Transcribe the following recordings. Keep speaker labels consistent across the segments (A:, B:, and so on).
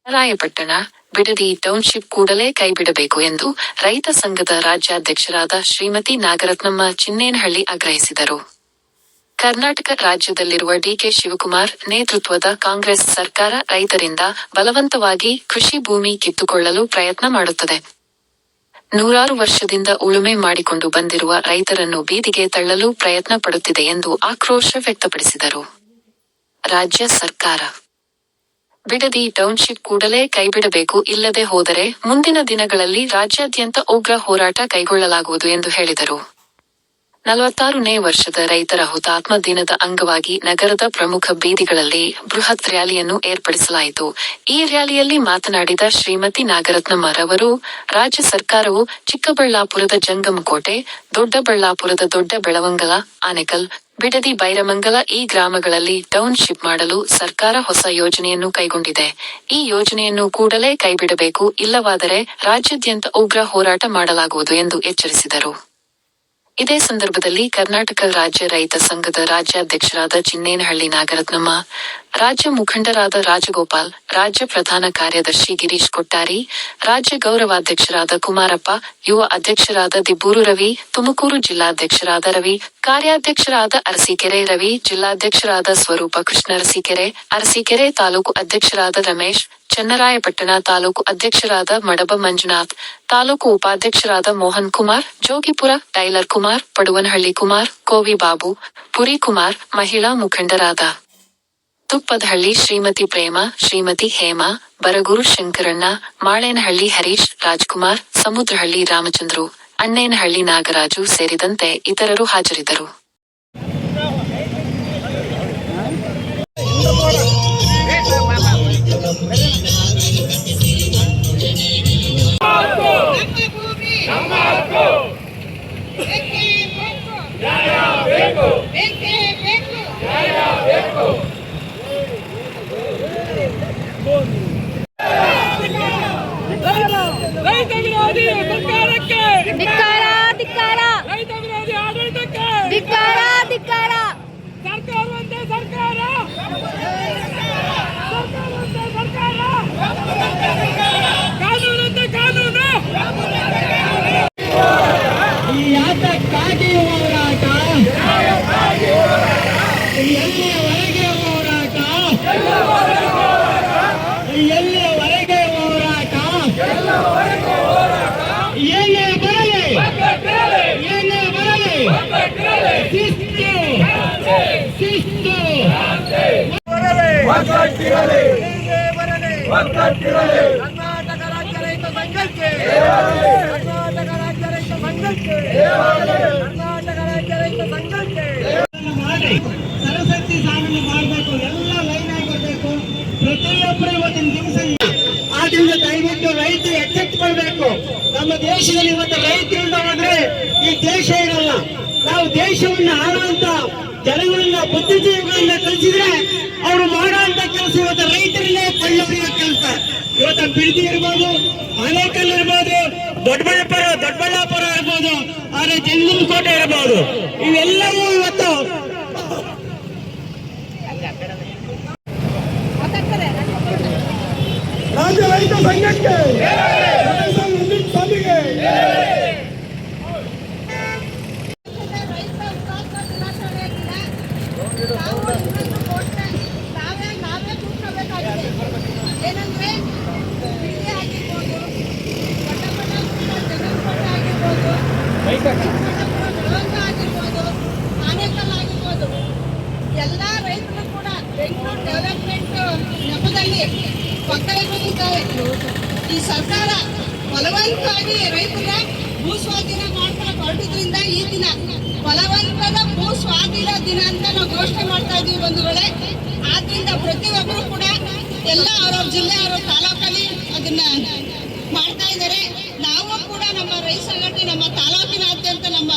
A: ರಾಯಪಟ್ಟಣ, Bidadi township ಕೂಡಲೇ ಕೈಬಿಡಬೇಕು ಎಂದು ರೈತ ಸಂಘದ ರಾಜ್ಯಾಧ್ಯಕ್ಷರಾದ ಶ್ರೀಮತಿ ನಾಗರತ್ನಮ್ಮ ಚಿನ್ನೇನಹಳ್ಳಿ ಆಗ್ರಹಿಸಿದರು. ಕರ್ನಾಟಕ ರಾಜ್ಯದಲ್ಲಿರುವ ಡಿಕೆ ಶಿವಕುಮಾರ್ ನೇತೃತ್ವದ ಕಾಂಗ್ರೆಸ್ ಸರ್ಕಾರ ರೈತರಿಂದ ಬಲವಂತವಾಗಿ ಕೃಷಿ ಭೂಮಿ ಕಿತ್ತುಕೊಳ್ಳಲು ಪ್ರಯತ್ನ ಮಾಡುತ್ತದೆ. ನೂರಾರು ವರ್ಷದಿಂದ ಉಳುಮೆ ಮಾಡಿಕೊಂಡು ಬಂದಿರುವ ರೈತರನ್ನು ಬೀದಿಗೆ ತಳ್ಳಲು ಪ್ರಯತ್ನ ಪಡುತ್ತಿದೆ ಎಂದು ಆಕ್ರೋಶ ವ್ಯಕ್ತಪಡಿಸಿದರು. ರಾಜ್ಯ ಸರ್ಕಾರ ಬಿಡದಿ ಟೌನ್ಶಿಪ್ ಕೂಡಲೇ ಕೈಬಿಡಬೇಕು, ಇಲ್ಲದೆ ಹೋದರೆ ಮುಂದಿನ ದಿನಗಳಲ್ಲಿ ರಾಜ್ಯಾದ್ಯಂತ ಉಗ್ರ ಹೋರಾಟ ಕೈಗೊಳ್ಳಲಾಗುವುದು ಎಂದು ಹೇಳಿದರು. 46ನೇ ವರ್ಷದ ರೈತರ ಹುತಾತ್ಮ ದಿನದ ಅಂಗವಾಗಿ ನಗರದ ಪ್ರಮುಖ ಬೀದಿಗಳಲ್ಲಿ ಬೃಹತ್ ರ್ಯಾಲಿಯನ್ನು ಏರ್ಪಡಿಸಲಾಯಿತು. ಈ ರ್ಯಾಲಿಯಲ್ಲಿ ಮಾತನಾಡಿದ ಶ್ರೀಮತಿ ನಾಗರತ್ನಮ್ಮರವರು, ರಾಜ್ಯ ಸರ್ಕಾರವು ಚಿಕ್ಕಬಳ್ಳಾಪುರದ ಜಂಗಮಕೋಟೆ, ದೊಡ್ಡಬಳ್ಳಾಪುರದ ದೊಡ್ಡ ಬೆಳವಂಗಲ, ಆನೆಕಲ್, ಬಿಡದಿ, ಬೈರಮಂಗಲ ಈ ಗ್ರಾಮಗಳಲ್ಲಿ ಟೌನ್ಶಿಪ್ ಮಾಡಲು ಸರ್ಕಾರ ಹೊಸ ಯೋಜನೆಯನ್ನು ಕೈಗೊಂಡಿದೆ. ಈ ಯೋಜನೆಯನ್ನು ಕೂಡಲೇ ಕೈಬಿಡಬೇಕು, ಇಲ್ಲವಾದರೆ ರಾಜ್ಯಾದ್ಯಂತ ಉಗ್ರ ಹೋರಾಟ ಮಾಡಲಾಗುವುದು ಎಂದು ಎಚ್ಚರಿಸಿದರು. ಇದೇ ಸಂದರ್ಭದಲ್ಲಿ ಕರ್ನಾಟಕ ರಾಜ್ಯ ರೈತ ಸಂಘದ ರಾಜ್ಯಾಧ್ಯಕ್ಷರಾದ ಚಿನ್ನೇನಹಳ್ಳಿ ನಾಗರತ್ನಮ್ಮ, ರಾಜ್ಯ ಮುಖಂಡರಾದ ರಾಜಗೋಪಾಲ್, ರಾಜ್ಯ ಪ್ರಧಾನ ಕಾರ್ಯದರ್ಶಿ ಗಿರೀಶ್ ಕೊಟ್ಟಾರಿ, ರಾಜ್ಯ ಗೌರವಾಧ್ಯಕ್ಷರಾದ ಕುಮಾರಪ್ಪ, ಯುವ ಅಧ್ಯಕ್ಷರಾದ ದಿಬ್ಬೂರು ರವಿ, ತುಮಕೂರು ಜಿಲ್ಲಾಧ್ಯಕ್ಷರಾದ ರವಿ, ಕಾರ್ಯಾಧ್ಯಕ್ಷರಾದ ಅರಸೀಕೆರೆ ರವಿ, ಜಿಲ್ಲಾಧ್ಯಕ್ಷರಾದ ಸ್ವರೂಪ ಕೃಷ್ಣ ಅರಸೀಕೆರೆ ತಾಲೂಕು ಅಧ್ಯಕ್ಷರಾದ ರಮೇಶ್, ಚನ್ನರಾಯಪಟ್ಟಣ ತಾಲೂಕು ಅಧ್ಯಕ್ಷರಾದ ಮಡಬ ಮಂಜುನಾಥ್, ತಾಲೂಕು ಉಪಾಧ್ಯಕ್ಷರಾದ ಮೋಹನ್ ಕುಮಾರ್, ಜೋಗಿಪುರ ಟೈಲರ್ ಕುಮಾರ್, ಪಡುವನಹಳ್ಳಿ ಕುಮಾರ್, ಕೋವಿ ಬಾಬು, ಪುರಿ ಕುಮಾರ್, ಮಹಿಳಾ ಮುಖಂಡರಾದ ತುಪ್ಪದಹಳ್ಳಿ ಶ್ರೀಮತಿ ಪ್ರೇಮ, ಶ್ರೀಮತಿ ಹೇಮಾ, ಬರಗೂರು ಶಂಕರಣ್ಣ, ಮಾಳೇನಹಳ್ಳಿ ಹರೀಶ್, ರಾಜ್ಕುಮಾರ್, ಸಮುದ್ರಹಳ್ಳಿ ರಾಮಚಂದ್ರು, ಅಣ್ಣೇನಹಳ್ಳಿ ನಾಗರಾಜು ಸೇರಿದಂತೆ ಇತರರು ಹಾಜರಿದ್ದರು.
B: ರೈತ ವಿರೋಧಿ ಸರ್ಕಾರಕ್ಕೆ
C: ಧಿಕ್ಕಾರ, ಧಿಕ್ಕಾರ.
B: ರೈತ ವಿರೋಧಿ ಆಡಳಿತಕ್ಕೆ
C: ಧಿಕ್ಕಾರ, ಧಿಕ್ಕಾರ.
B: ಸರ್ಕಾರ ಒಂದೇ ಸರ್ಕಾರ, ಕಾನೂನಂತೆ ಕಾನೂನು. ಯಾತಕ್ಕಾಗಿ ಹೋರಾಟ, ಎಲ್ಲಿಯವರೆಗೆ ಹೋರಾಟ, ಎಲ್ಲಿಯವರೆಗೆ ಹೋರಾಟ, ಏನೇ ಬರಲಿ, ಏನೇ ಬರಲಿ, ಶಿಸ್ತು, ಶಿಸ್ತು ಒಗ್ಗಟ್ಟಿರಲಿ, ಒಗ್ಗಟ್ಟಿರಲಿ. ಕರ್ನಾಟಕ ರಾಜ್ಯ ರೈತ ಸಂಘಕ್ಕೆ, ಕರ್ನಾಟಕ ರಾಜ್ಯ ರೈತ ಸಂಘಕ್ಕೆ, ಕರ್ನಾಟಕ ರಾಜ್ಯ ರೈತ ಸಂಘಕ್ಕೆ ಮಾಡಿ ಸರಸ್ವತಿ ಸಾಲನ್ನು ಮಾಡಬೇಕು. ಎಲ್ಲ ಲೈನ್ ಆಗಿರಬೇಕು. ಪ್ರತಿಯೊಬ್ಬರು ಇವತ್ತಿನ ದಿವಸ ಆದ್ರಿಂದ ದಯವಿಟ್ಟು ರೈತ ಎಚ್ಚೆತ್ತುಕೊಳ್ಬೇಕು. ನಮ್ಮ ದೇಶದಲ್ಲಿ ಇವತ್ತು ರೈತ ಇಲ್ಲದ್ರೆ ಈ ದೇಶ ಇರಲ್ಲ. ನಾವು ದೇಶವನ್ನ ಆಳುವಂತ ಜನಗಳನ್ನ ಬುದ್ಧಿಜೀವಿಗಳನ್ನ ಕಲಿಸಿದ್ರೆ ಅವರು ಮಾಡುವಂತ ಕೆಲಸ ಇವತ್ತು ರೈತರಲ್ಲೇ ಕೊಳ್ಳೊಬ್ಬರಿಗ ಕೆಲಸ. ಇವತ್ತು ಬಿಡದಿ ಇರ್ಬೋದು, ಆನೇಕಲ್ ಇರ್ಬೋದು, ದೊಡ್ಡಬಳ್ಳಾಪುರ ಇರ್ಬೋದು, ಆದ್ರೆ ಜಂಗಮಕೋಟೆ ಇರ್ಬೋದು, ಇವೆಲ್ಲವೂ ಇವತ್ತು ರಾಜ್ಯ ರೈತ ಸಂಘಕ್ಕೆ, ಸ್ವಾಮಿಗೆ
C: ಏನಂದ್ರೆ ಆಗಿರ್ಬೋದು, ಆಗಿರ್ಬೋದು, ಆನೇಕಲ್ ಆಗಿರ್ಬೋದು, ಎಲ್ಲ ರೈತರು ಕೂಡ ಬೆಂಗಳೂರು ಡೆವಲಪ್ಮೆಂಟ್ ನೆಪದಲ್ಲಿ ಒಕ್ಕಲಿಗರಿದ್ದಾರೆ. ಈ ಸರ್ಕಾರ ಬಲವಂತವಾಗಿ ರೈತರ ಭೂ ಸ್ವಾಧೀನ ಮಾಡ್ಕೊಂಡು ಹೊರಟಿದ್ರಿಂದ ಈ ದಿನ ಬಲವಂತದ ಭೂ ಸ್ವಾಧೀನ ದಿನ ಅಂತ ನಾವು ಘೋಷಣೆ ಮಾಡ್ತಾ ಇದೀವಿ ಬಂಧುಗಳೇ. ಆದ್ರಿಂದ ಪ್ರತಿಯೊಬ್ಬರು ಕೂಡ ಎಲ್ಲ ಅವರವ್ರ ಜಿಲ್ಲೆ ಅವರ ತಾಲೂಕಲ್ಲಿ ಅದನ್ನ ಮಾಡ್ತಾ ಇದ್ದಾರೆ. ನಾವು ಕೂಡ ನಮ್ಮ ರೈತ ಸಂಘಟನೆ, ನಮ್ಮ ತಾಲೂಕಿನಾದ್ಯಂತ ನಮ್ಮ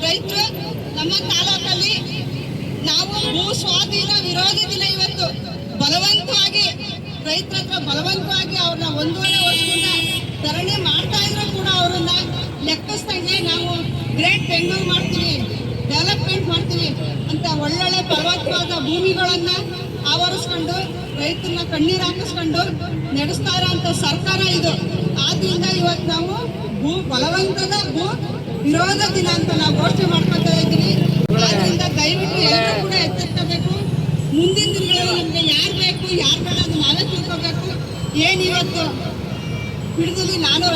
C: ರೈತರು ನಮ್ಮ ತಾಲೂಕಲ್ಲಿ ನಾವು ಭೂ ಸ್ವಾಧೀನ ವಿರೋಧಿ ದಿನ ಇವತ್ತು ಬಲವಂತವಾಗಿ ರೈತರ ಹತ್ರ ಬಲವಂತವಾಗಿ ಅವ್ರನ್ನ 1.5 ವರ್ಷದಿಂದ ಧರಣಿ ಮಾಡ್ತಾ ಇದ್ರು ಕೂಡ ಅವ್ರನ್ನ ಲೆಕ್ಕಿಸ್ದಂಗೆ ನಾವು ಗ್ರೇಟ್ ಬೆಂಗಳೂರು ಮಾಡ್ತೀವಿ, ಡೆವಲಪ್ಮೆಂಟ್ ಮಾಡ್ತೀವಿ ಅಂತ ಒಳ್ಳೊಳ್ಳೆ ಫಲವತ್ತಾದ ಭೂಮಿಗಳನ್ನ ಆವರಿಸ್ಕೊಂಡು ರೈತರನ್ನ ಕಣ್ಣೀರು ಹಾಕಿಸ್ಕೊಂಡು ನಡೆಸ್ತಾ ಇರೋಂಥ ಸರ್ಕಾರ ಇದು. ಆದ್ರಿಂದ ಇವತ್ತು ನಾವು ಬಲವಂತದ ವಿರೋಧ ದಿನ ಅಂತ ನಾವು ಘೋಷಣೆ ಮಾಡ್ಕೊತಾ ಇದ್ದೀವಿ. ಆದ್ರಿಂದ ದಯವಿಟ್ಟು ಎಲ್ಲರೂ ಕೂಡ ಎಚ್ಚೆತ್ಕೋಬೇಕು. ಮುಂದಿನ ದಿನಗಳಲ್ಲಿ ನಮ್ಗೆ ಯಾರು ಬೇಕು ಯಾರು ಬೇಡ ಅದು ನಾವೇ ತಿಳ್ಕೋಬೇಕು. ಇವತ್ತು ಹಿಡಿದು ನಾನು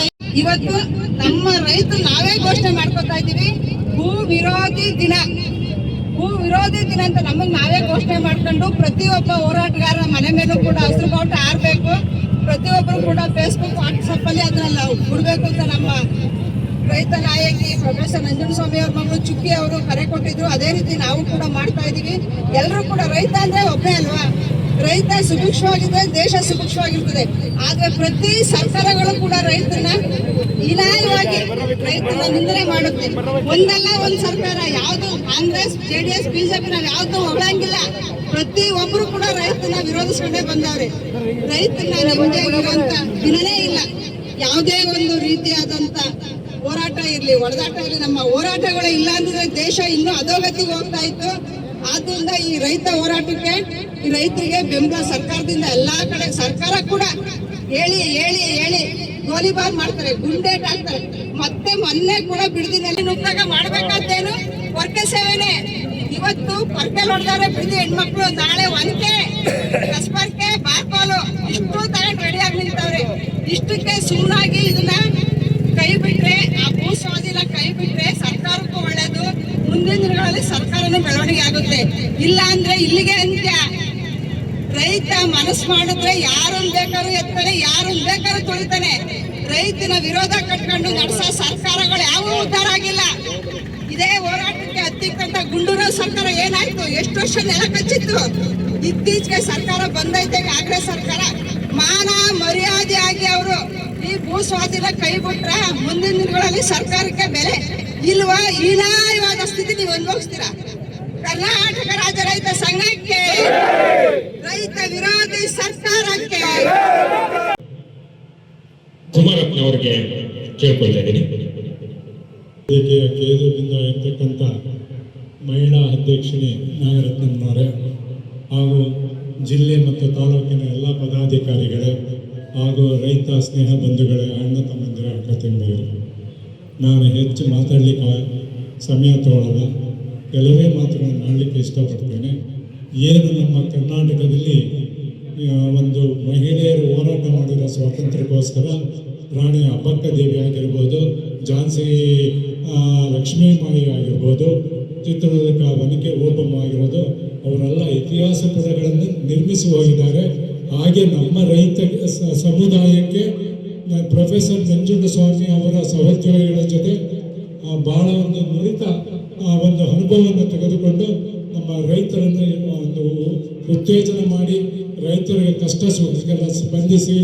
C: ಇವತ್ತು ನಮ್ಮ ರೈತರು ನಾವೇ ಘೋಷಣೆ ಮಾಡ್ಕೊತಾ ಇದ್ದೀವಿ. ಭೂ ವಿರೋಧಿ ದಿನ ಅಂತ ನಮಗೆ ನಾವೇ ಘೋಷಣೆ ಮಾಡ್ಕೊಂಡು ಪ್ರತಿಯೊಬ್ಬ ಹೋರಾಟಗಾರ ಮನೆ ಮೇಲೂ ಕೂಡ ಹಸಿರು ಬಾವುಟ ಹಾರಬೇಕು. ಪ್ರತಿಯೊಬ್ಬರು ಕೂಡ ಫೇಸ್ಬುಕ್ ವಾಟ್ಸಪ್ ಅಲ್ಲಿ ಅದನ್ನ ನಾವು ಬಿಡ್ಬೇಕು ಅಂತ ನಮ್ಮ ರೈತ ನಾಯಕಿ ಪ್ರೊಫೆಸರ್ ನಂಜುಂಡಸ್ವಾಮಿ ಅವ್ರ ಮಗಳು ಚುಕ್ಕಿ ಅವರು ಕರೆ ಕೊಟ್ಟಿದ್ರು. ಅದೇ ರೀತಿ ನಾವು ಕೂಡ ಮಾಡ್ತಾ ಇದೀವಿ. ಎಲ್ಲರೂ ಕೂಡ ರೈತ ಅಂದ್ರೆ ಒಬ್ಬನೇ ಅಲ್ವಾ, ರೈತ ಸುಭಿಕ್ಷವಾಗಿದ್ರೆ ದೇಶ ಸುಭಿಕ್ಷವಾಗಿರ್ತದೆ. ಆದ್ರೆ ಪ್ರತಿ ಸರ್ಕಾರಗಳು ಕೂಡ ರೈತರನ್ನ ಹೀನಾಯವಾಗಿ ರೈತರನ್ನ ನಿಂದನೆ ಮಾಡುತ್ತೆ. ಒಂದಲ್ಲ ಒಂದ್ ಸರ್ಕಾರ, ಯಾವ್ದು ಕಾಂಗ್ರೆಸ್ JDS BJP ನಾವ್ ಯಾವ್ದು ಹೊಗಳಂಗಿಲ್ಲ. ಪ್ರತಿ ಒಬ್ರು ಕೂಡ ರೈತನ ವಿರೋಧಿಸ್ಕೊಂಡೇ ಬಂದವ್ರೆ. ರೈತನ ನಿಮ್ಗೆ ಇರುವಂತ ದಿನನೇ ಇಲ್ಲ. ಯಾವುದೇ ಒಂದು ರೀತಿಯಾದಂತ ಹೋರಾಟ ಇರ್ಲಿ, ಹೊಡೆದಾಟ ಇರ್ಲಿ, ನಮ್ಮ ಹೋರಾಟಗಳೇ ಇಲ್ಲ ಅಂದ್ರೆ ದೇಶ ಇನ್ನೂ ಅಧೋಗತಿಗೆ ಹೋಗ್ತಾ ಇತ್ತು. ಆದ್ರಿಂದ ಈ ರೈತ ಹೋರಾಟಕ್ಕೆ ಈ ರೈತರಿಗೆ ಬೆಂಬಲ ಸರ್ಕಾರದಿಂದ ಎಲ್ಲಾ ಕಡೆ, ಸರ್ಕಾರ ಕೂಡ ಹೇಳಿ ಹೇಳಿ ಹೇಳಿ ಗೋಲಿಬಾರ್ ಮಾಡ್ತಾರೆ, ಗುಂಡೇಟ್ ಹಾಕ್ತಾರೆ. ಮತ್ತೆ ಮೊನ್ನೆ ಕೂಡ ಬಿಡದಿನಲ್ಲಿ ನುಗ್ಗಾಗ ಮಾಡ್ಬೇಕಾದ್ದೇನು ವರ್ಗ ಸೇವೆನೆ. ಇವತ್ತು ಪರ್ಕೆ ಹೊಡೆದವ್ರೆ ಬಿಡದಿ ಹೆಣ್ಮಕ್ಳು, ನಾಳೆ ಒನಕೆ ಕಸ್ಬರ್ಕೆ ಬಾರ್ಕೋಲು ಇಷ್ಟು ತಗೊಂಡು ರೆಡಿ ಆಗಿ ನಿಂತವ್ರೆ. ಇಷ್ಟಕ್ಕೆ ಸುಮ್ಮನಾಗಿ ಇದನ್ನ ಕೈ ಬಿಟ್ರೆ, ಆ ಭೂ ಸ್ವಾಧೀನ ಕೈ ಬಿಟ್ರೆ ಸರ್ಕಾರಕ್ಕೂ ಒಳ್ಳೇದು. ಮುಂದಿನ ದಿನಗಳಲ್ಲಿ ಸರ್ಕಾರನೂ ಬೆಳವಣಿಗೆ ಆಗುತ್ತೆ. ಇಲ್ಲ ಅಂದ್ರೆ ಇಲ್ಲಿಗೆ ಅಂತ್ಯ. ರೈತ ಮನಸ್ಸು ಮಾಡಿದ್ರೆ ಯಾರನ್ನ ಬೇಕಾದ್ರೂ ಎತ್ತಾನೆ, ಯಾರನ್ನ ಬೇಕಾದ್ರೂ ತುಳಿತಾನೆ. ರೈತನ ವಿರೋಧ ಕಟ್ಕೊಂಡು ನಡೆಸೋ ಸರ್ಕಾರಗಳು ಯಾವ ಉದ್ಧಾರ ಆಗಿಲ್ಲ. ಇದೇ ಹೋರಾಟಕ್ಕೆ ಹತ್ತಿಕ್ಕಂತ ಗುಂಡೂರಾವ್ ಸರ್ಕಾರ ಏನಾಯ್ತು? ಎಷ್ಟು ವರ್ಷ ನೆಲ ಕಚ್ಚಿತ್ತು. ಇತ್ತೀಚೆಗೆ ಸರ್ಕಾರ ಬಂದೈತೆ, ಕಾಂಗ್ರೆಸ್ ಸರ್ಕಾರ ಮಾನ ಮರ್ಯಾದೆ ಆಗಿ ಅವರು ಈ ಭೂ ಸ್ವಾಧೀನ ಕೈ ಬಿಟ್ರ ಮುಂದಿನ ದಿನಗಳಲ್ಲಿ ಸರ್ಕಾರಕ್ಕೆ ಬೆಲೆ ಇಲ್ವಾ? ಹೀನಾಯವಾದ ಸ್ಥಿತಿ ನೀವು ಅನುಭವಿಸ್ತೀರಾ. ಕರ್ನಾಟಕ ರಾಜ್ಯ ರೈತ ಸಂಘಕ್ಕೆ, ರೈತ ವಿರೋಧಿ ಸರ್ಕಾರಕ್ಕೆ
D: ಕುಮಾರಪ್ಪನವರಿಗೆ ಕೇಳ್ಕೊಳ್ತಾ ಇದ್ದೀನಿ. ಕೇಂದ್ರದಿಂದ ಇರ್ತಕ್ಕಂಥ ಮಹಿಳಾ ಅಧ್ಯಕ್ಷಿಣಿ ನಾಗರತ್ನಮ್ಮನವರೇ ಹಾಗೂ ಜಿಲ್ಲೆ ಮತ್ತು ತಾಲೂಕಿನ ಎಲ್ಲ ಪದಾಧಿಕಾರಿಗಳೇ ಹಾಗೂ ರೈತ ಸ್ನೇಹ ಬಂಧುಗಳೇ, ಅಣ್ಣ ತಮ್ಮಂದಿರ, ಅಕ್ಕ ತಂಗಿಯರು, ನಾನು ಹೆಚ್ಚು ಮಾತಾಡಲಿಕ್ಕೆ ಸಮಯ ತಗೊಳ್ಳಲ್ಲ. ಕೆಲವೇ ಮಾತುಗಳನ್ನು ಮಾಡಲಿಕ್ಕೆ ಇಷ್ಟಪಡ್ತೇನೆ. ಏನು ನಮ್ಮ ಕರ್ನಾಟಕದಲ್ಲಿ ಒಂದು ಮಹಿಳೆಯರು ಹೋರಾಟ ಮಾಡಿರೋ ಸ್ವಾತಂತ್ರ್ಯಕ್ಕೋಸ್ಕರ ರಾಣಿ ಅಬ್ಬಕ್ಕ ದೇವಿ ಆಗಿರ್ಬೋದು, ಝಾನ್ಸಿ ಲಕ್ಷ್ಮೀಬಾಯಿ ಆಗಿರ್ಬೋದು, ಚಿತ್ರದುರ್ಗ ವನಿಕೆ ಓಬಮ್ಮ ಆಗಿರೋದು, ಅವರೆಲ್ಲ ಇತಿಹಾಸ ಪದಗಳನ್ನು ನಿರ್ಮಿಸಿ ಹೋಗಿದ್ದಾರೆ. ಹಾಗೆ ನಮ್ಮ ರೈತ ಸಮುದಾಯಕ್ಕೆ ಪ್ರೊಫೆಸರ್ ನಂಜುಂಡಸ್ವಾಮಿ ಅವರ ಸಹೋದ್ಯೋಗಿಗಳ ಜೊತೆ ಬಹಳ ಒಂದು ನುರಿತ ಒಂದು ಅನುಭವವನ್ನು ತೆಗೆದುಕೊಂಡು ನಮ್ಮ ರೈತರನ್ನು ಒಂದು ಉತ್ತೇಜನ ಮಾಡಿ ರೈತರಿಗೆ ಕಷ್ಟ ಸುಖಕ್ಕೆಲ್ಲ ಸ್ಪಂದಿಸಿ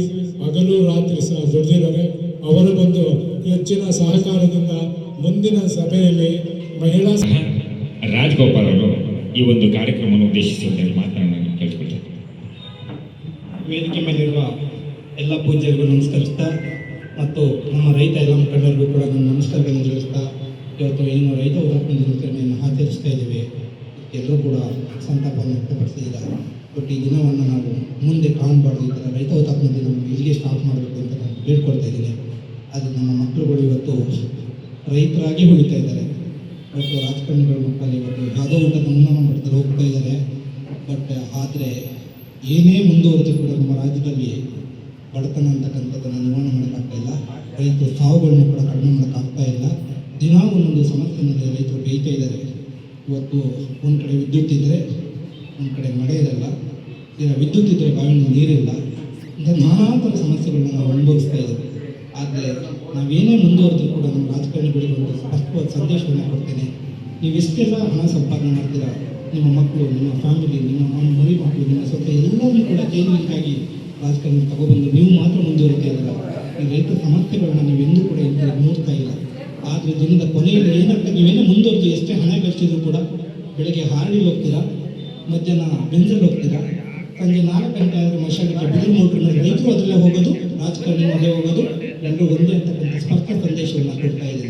D: ಹಗಲು ರಾತ್ರಿ ಸಹ ದುಡಿದಿದ್ದಾರೆ. ಅವರ ಒಂದು ಹೆಚ್ಚಿನ ಸಹಕಾರದಿಂದ ಮುಂದಿನ ಸಭೆಯಲ್ಲಿ ಮಹಿಳಾ
E: ರಾಜಗೋಪಾಲ್ ಅವರು ಈ ಒಂದು ಕಾರ್ಯಕ್ರಮವನ್ನು ಉದ್ದೇಶಿಸಿ ಮಾತನಾಡಲು ಕೇಳಿಕೊಳ್ತಾರೆ.
F: ವೇದಿಕೆ ಮೇಲಿರುವ ಎಲ್ಲ ಪೂಜ್ಯರಿಗೂ ನಮಸ್ಕರಿಸ್ತಾ ಮತ್ತು ನಮ್ಮ ರೈತ ಎಲ್ಲ ಮುಖಂಡರಿಗೂ ಕೂಡ ನಾನು ನಮಸ್ಕಾರಗಳನ್ನು ತಿಳಿಸ್ತಾ, ಇವತ್ತು ಏನು ರೈತ ಹುತಾತ್ಮ ದಿನಾಚರಣೆಯನ್ನು ಆಚರಿಸ್ತಾ ಇದ್ದೇವೆ. ಎಲ್ಲರೂ ಕೂಡ ಸಂತಾಪವನ್ನು ವ್ಯಕ್ತಪಡಿಸಿದ್ದಾರೆ. ಬಟ್ ಈ ದಿನವನ್ನು ನಾವು ಮುಂದೆ ಕಾಣಬಾರ್ದು. ಈ ಥರ ರೈತ ಹುತಾತ್ಮ ದಿನ ಇಲ್ಲಿಗೆ ಸ್ಟಾಪ್ ಮಾಡಬೇಕು ಅಂತ ನಾನು ಬೇಡ್ಕೊಳ್ತಾ ಇದ್ದೀನಿ. ಅದು ನಮ್ಮ ಮಕ್ಕಳುಗಳು ಇವತ್ತು ರೈತರಾಗಿ ಉಳಿತಾ ಇದ್ದಾರೆ. ಇವತ್ತು ರಾಜಕಾರಣಿಗಳ ಮಕ್ಕಳು ಇವತ್ತು ಯಾವುದೋ ಊಟದ ಉನ್ನತ ಮಟ್ಟದಲ್ಲಿ ಹೋಗ್ತಾ ಇದ್ದಾರೆ. ಬಟ್ ಆದರೆ ಏನೇ ಮುಂದುವರೆದು ಕೂಡ ನಮ್ಮ ರಾಜ್ಯದಲ್ಲಿ ಬಡತನ ಅಂತಕ್ಕಂಥದ್ದನ್ನು ನಿರ್ವಹಣೆ ಮಾಡೋಕ್ಕಾಗ್ತಾ ಇಲ್ಲ. ರೈತರು ಸಾವುಗಳನ್ನು ಕೂಡ ಕಡಿಮೆ ಮಾಡೋಕ್ಕಾಗ್ತಾ ಇಲ್ಲ. ದಿನ ಒಂದೊಂದು ಸಮಸ್ಯೆಯಲ್ಲಿ ರೈತರು ಬೇಯ್ತಾ ಇದ್ದಾರೆ. ಇವತ್ತು ಒಂದು ಕಡೆ ವಿದ್ಯುತ್ ಇದ್ದರೆ ಒಂದು ಕಡೆ ಮಳೆ ಇರಲ್ಲ, ವಿದ್ಯುತ್ ಇದ್ದರೆ ಬಾವಿನ ನೀರಿಲ್ಲ. ಇಂಥ ನಾನಾ ಥರ ಸಮಸ್ಯೆಗಳನ್ನ ನಾವು ಅನುಭವಿಸ್ತಾ ಇದ್ದೇವೆ. ಆದರೆ ನಾವೇನೇ ಮುಂದುವರೆದ್ರೂ ಕೂಡ ನಮ್ಮ ರಾಜಕಾರಣಿಗಳಿಗೆ ಒಂದು ಸ್ಪಷ್ಟವಾದ ಸಂದೇಶವನ್ನು ಕೊಡ್ತೇನೆ. ನೀವು ಎಷ್ಟೆಲ್ಲ ಹಣ ಸಂಪಾದನೆ ಮಾಡ್ತೀರಾ, ನಿಮ್ಮ ಮಕ್ಕಳು, ನಿಮ್ಮ ಫ್ಯಾಮಿಲಿ, ನಿಮ್ಮ ಮರಿ ಮಕ್ಕಳು, ನಿಮ್ಮ ಸ್ವತಃ ಎಲ್ಲವನ್ನೂ ಕೂಡ ಜೈಲಿಗಾಗಿ ರಾಜಕಾರಣ ತಗೊಬಂದು ನೀವು ಮಾತ್ರ ಮುಂದುವರಿತಾ ಇದ್ದೀರ. ಈ ರೈತರ ಸಮಸ್ಯೆಗಳನ್ನ ನೀವೆಂದೂ ಕೂಡ ನೋಡ್ತಾ ಇಲ್ಲ. ಆದರೆ ದಿನದ ಕೊನೆಯಲ್ಲಿ ಏನಾಗ್ತದೆ, ನೀವೇನೇ ಮುಂದುವರೆದು ಎಷ್ಟೇ ಹಣ ಗಳಿಸಿದ್ರು ಕೂಡ ಬೆಳಗ್ಗೆ ಹಾರಡಿ ಹೋಗ್ತೀರಾ, ಮಧ್ಯಾಹ್ನ ಬೆಂಜಲ್ಲಿ ಹೋಗ್ತೀರಾ, ಸಂಜೆ 4 ಗಂಟೆ ಆದರೆ ಮಶಾನಕ್ಕೆ ಬಿದಿರು ಮೋಟ್ರಿನಲ್ಲಿ ರೈತರು ಅದರಲ್ಲೇ ಹೋಗೋದು, ರಾಜಕಾರಣಿ ಅಲ್ಲೇ ಹೋಗೋದು, ಎಲ್ಲರೂ ಒಂದೇ ಅಂತಕ್ಕಂಥ ಸ್ಪಷ್ಟ ಸಂದೇಶವನ್ನು ಕೊಡ್ತಾ ಇದ್ದೀವಿ.